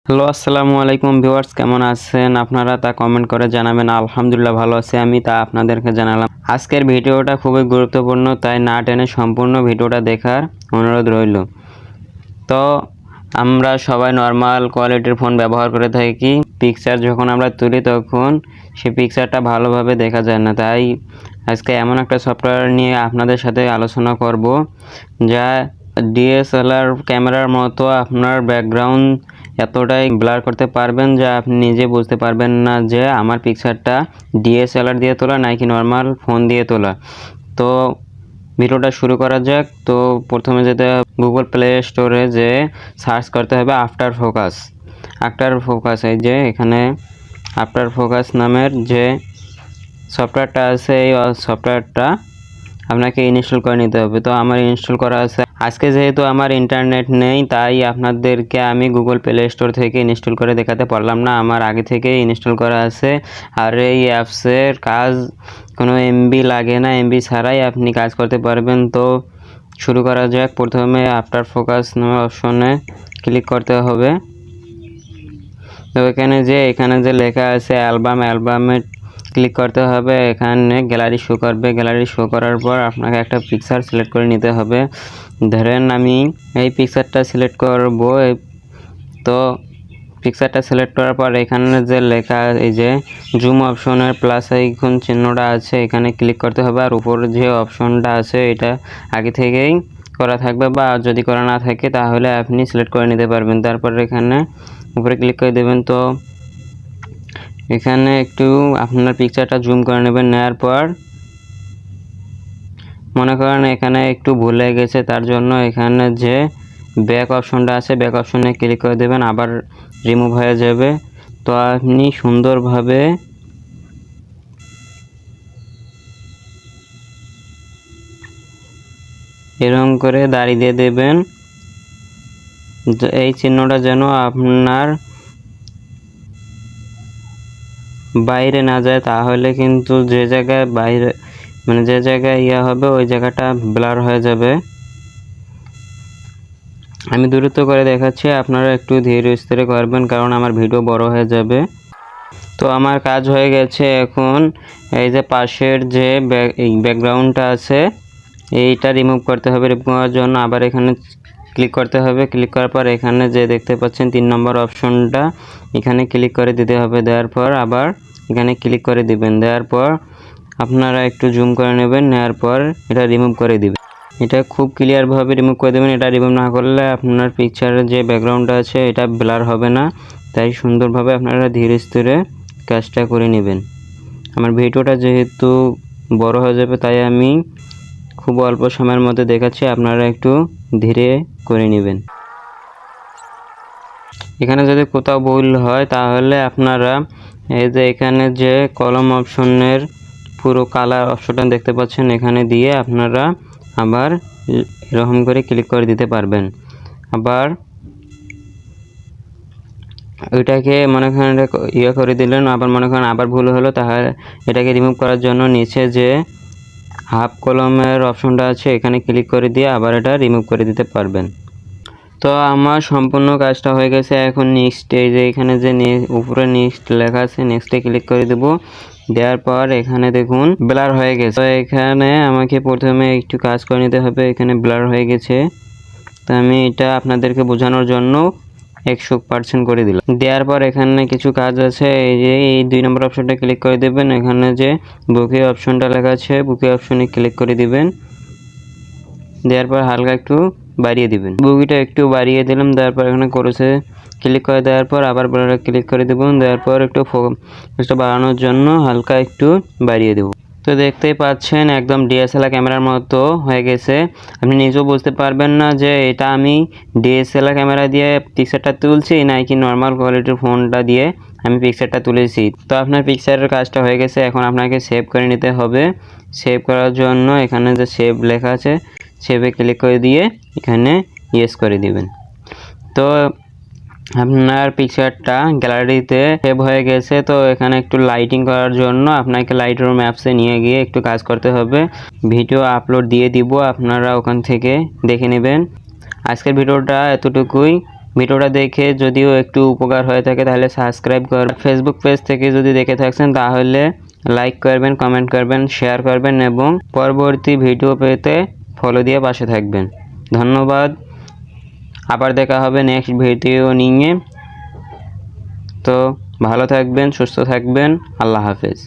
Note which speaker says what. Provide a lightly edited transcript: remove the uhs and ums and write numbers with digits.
Speaker 1: Hello, আসসালামু আলাইকুম viewers, কেমন আছেন আপনারা তা কমেন্ট করে জানাবেন। আলহামদুলিল্লাহ ভালো আছি আমি, তা আপনাদেরকে জানালাম। আজকের ভিডিওটা খুবই গুরুত্বপূর্ণ, তাই না টেনে সম্পূর্ণ ভিডিওটা দেখার অনুরোধ রইল। তো আমরা সবাই নর্মাল কোয়ালিটির ফোন ব্যবহার করে থাকি। পিকচার যখন আমরা তুলি তখন সেই পিকচারটা ভালোভাবে দেখা যায় না, তাই আজকে এমন একটা সফটওয়্যার নিয়ে আপনাদের সাথে আলোচনা করব যা ডিএসএলআর ক্যামেরার মতো আপনার ব্যাকগ্রাউন্ড এতটাই ব্লার করতে পারবেন যে আপনি নিজে বুঝতে পারবেন না যে আমার পিকচারটা ডিএসএলআর দিয়ে তোলা নাকি নর্মাল ফোন দিয়ে তোলা। তো ভিডিওটা শুরু করা যাক। তো প্রথমে যেতে হবে গুগল প্লে স্টোরে, যে সার্চ করতে হবে আফটার ফোকাস। এই যে এখানে আফটার ফোকাস নামের যে সফটওয়্যারটা আছে, এই সফটওয়্যারটা আপনাকে ইনস্টল করে নিতে হবে। তো আমার ইনস্টল করা আছে। আজকে যেহেতু আমার ইন্টারনেট নেই, তাই আপনাদেরকে আমি গুগল প্লে স্টোর থেকে ইনস্টল করে দেখাতে পারলাম না। আমার আগে থেকে ইনস্টল করা আছে। আর এই অ্যাপসের কাজ কোনো এমবি লাগে না, এমবি ছাড়াই আপনি কাজ করতে পারবেন। তো শুরু করা যাক। প্রথমে আফটার ফোকাস নামের অপশনে ক্লিক করতে হবে। তো এখানে যে লেখা আছে অ্যালবামে ক্লিক করতে হবে। এখানে গ্যালারি শো করবে। গ্যালারি শো করার পর আপনাকে একটা পিকচার সিলেক্ট করে নিতে হবে। ধরেন আমি এই পিকচারটা সিলেক্ট করব। তো পিকচারটা সিলেক্ট করার পর এখানে যে লেখা, এই যে জুম অপশনের প্লাস আইকন চিহ্নটা আছে, এখানে ক্লিক করতে হবে। আর উপরে যে অপশনটা আছে এটা আগে থেকেই করা থাকবে, বা যদি করা না থাকে তাহলে আপনি সিলেক্ট করে নিতে পারবেন। তারপর এখানে উপরে ক্লিক করে দেবেন। তো এখানে একটু আপনার পিকচারটা জুম করে নেবেন। নেওয়ার পর মনে করেন এখানে একটু ভুল হয়ে গেছে, তার জন্য এখানে যে ব্যাক অপশনটা আছে, ব্যাক অপশনে ক্লিক করে দেবেন, আবার রিমুভ হয়ে যাবে। তো আপনি সুন্দরভাবে এরকম করে দাঁড়িয়ে দিয়ে দেবেন। এই চিহ্নটা যেন আপনার বাইরে না যায়, তাহলে কিন্তু যে জায়গায় বাইরে যে জায়গায় হবে ওই জায়গাটা ব্লার হয়ে যাবে। আমি দ্রুত করে দেখাচ্ছি, আপনারা একটু ধীরে স্থিরে করবেন কারণ আমার ভিডিও বড় হয়ে যাবে। তো আমার কাজ হয়ে গেছে। এখন এই যে পাশের যে ব্যাকগ্রাউন্ডটা আছে এইটা রিমুভ করতে হবে। রিমুভ করার জন্য আবার এখানে ক্লিক করতে হবে। ক্লিক করার পর এখানে যে দেখতে পাচ্ছেন 3 নম্বর অপশনটা, এখানে ক্লিক করে দিতে হবে। দেওয়ার পর আবার এখানে ক্লিক করে দিবেন। দেওয়ার পর আপনারা একটু জুম করে নেবেন। নেওয়ার পর এটা রিমুভ করে দিবেন। এটা খুব ক্লিয়ারভাবে রিমুভ করে দেবেন। এটা রিমুভ না করলে আপনার পিকচারের যে ব্যাকগ্রাউন্ডটা আছে এটা ব্লার হবে না, তাই সুন্দরভাবে আপনারা ধীরে স্থিরে কাজটা করে নেবেন। আমার ভিডিওটা যেহেতু বড় হয়ে যাবে, তাই আমি খুব অল্প সময়ের মধ্যে দেখাচ্ছি, আপনারা একটু ধীরে করে নেবেন। এখানে যদি কোথাও ভুল হয় তাহলে আপনারা এই যে এখানে যে কলম অপশনের পুরো কালার অপশনটা দেখতে পাচ্ছেন, এখানে দিয়ে আপনারা আবার এরকম করে ক্লিক করে দিতে পারবেন। আবার ওইটাকে মনে করেন করে দিলেন, আবার মনে করেন আবার ভুল হলো, তাহলে এটাকে রিমুভ করার জন্য নিচে যে হাফ কলমের অপশনটা আছে এখানে ক্লিক করে দিয়ে আবার এটা রিমুভ করে দিতে পারবেন। তো আমার সম্পূর্ণ কাজটা হয়ে গেছে। এখন নেক্সট, এই যে এখানে যে উপরে নেক্সট লেখা আছে, নেক্সটে ক্লিক করে দেব। দেওয়ার পর এখানে দেখুন ব্লার হয়ে গেছে। তো এখানে আমাকে প্রথমে একটু কাজ করে নিতে হবে। এখানে ব্লার হয়ে গেছে, তো আমি এটা আপনাদেরকে বোঝানোর জন্য 100% করে দিলাম। দেওয়ার পর এখানে কিছু কাজ আছে। এই যে এই 2 নম্বর অপশনটা ক্লিক করে দেবেন। এখানে যে বুকে অপশনটা লেখা আছে, বুকে অপশনে ক্লিক করে দিবেন। দেওয়ার পর হালকা একটু বাড়িয়ে দিবেন। বুকিটা একটু বাড়িয়ে দিলাম। দেওয়ার পর এখানে করেছে ক্লিক করে দেওয়ার পর আবার ক্লিক করে দেবো। দেওয়ার পর একটু ফোকাসটা বাড়ানোর জন্য হালকা একটু বাড়িয়ে দেবো। তো দেখতেই পাচ্ছেন একদম ডিএসএলআর ক্যামেরার মতো হয়ে গেছে। আপনি নিজেও বুঝতে পারবেন না যে এটা আমি ডিএসএলআর ক্যামেরা দিয়ে পিকচারটা তুলছি নাকি নর্মাল কোয়ালিটির ফোনটা দিয়ে আমি পিকচারটা তুলেছি। তো আপনার পিকচারের কাজটা হয়ে গেছে। এখন আপনাকে সেভ করে নিতে হবে। সেভ করার জন্য এখানে যে সেভ লেখা আছে, সেভে ক্লিক করে দিয়ে এখানে ইয়েস করে দিবেন। তো আপনার পিকচারটা গ্যালারিতে সেভ হয়ে গেছে। তো এখানে একটু লাইটিং করার জন্য আপনাকে লাইটরুম অ্যাপসে নিয়ে গিয়ে একটু কাজ করতে হবে। ভিডিও আপলোড দিয়ে দিব, আপনারা ওখান থেকে দেখে নেবেন। আজকের ভিডিওটা এতটুকুই। ভিডিওটা দেখে যদিও একটু উপকার হয়ে থাকে তাহলে সাবস্ক্রাইব করবেন। ফেসবুক পেজ থেকে যদি দেখে থাকছেন তাহলে লাইক করবেন, কমেন্ট করবেন, শেয়ার করবেন এবং পরবর্তী ভিডিও পেতে ফলো দিয়ে পাশে থাকবেন। ধন্যবাদ। আবার দেখা হবে নেক্সট ভিডিও নিয়ে। তো ভালো থাকবেন, সুস্থ থাকবেন। আল্লাহ হাফেজ।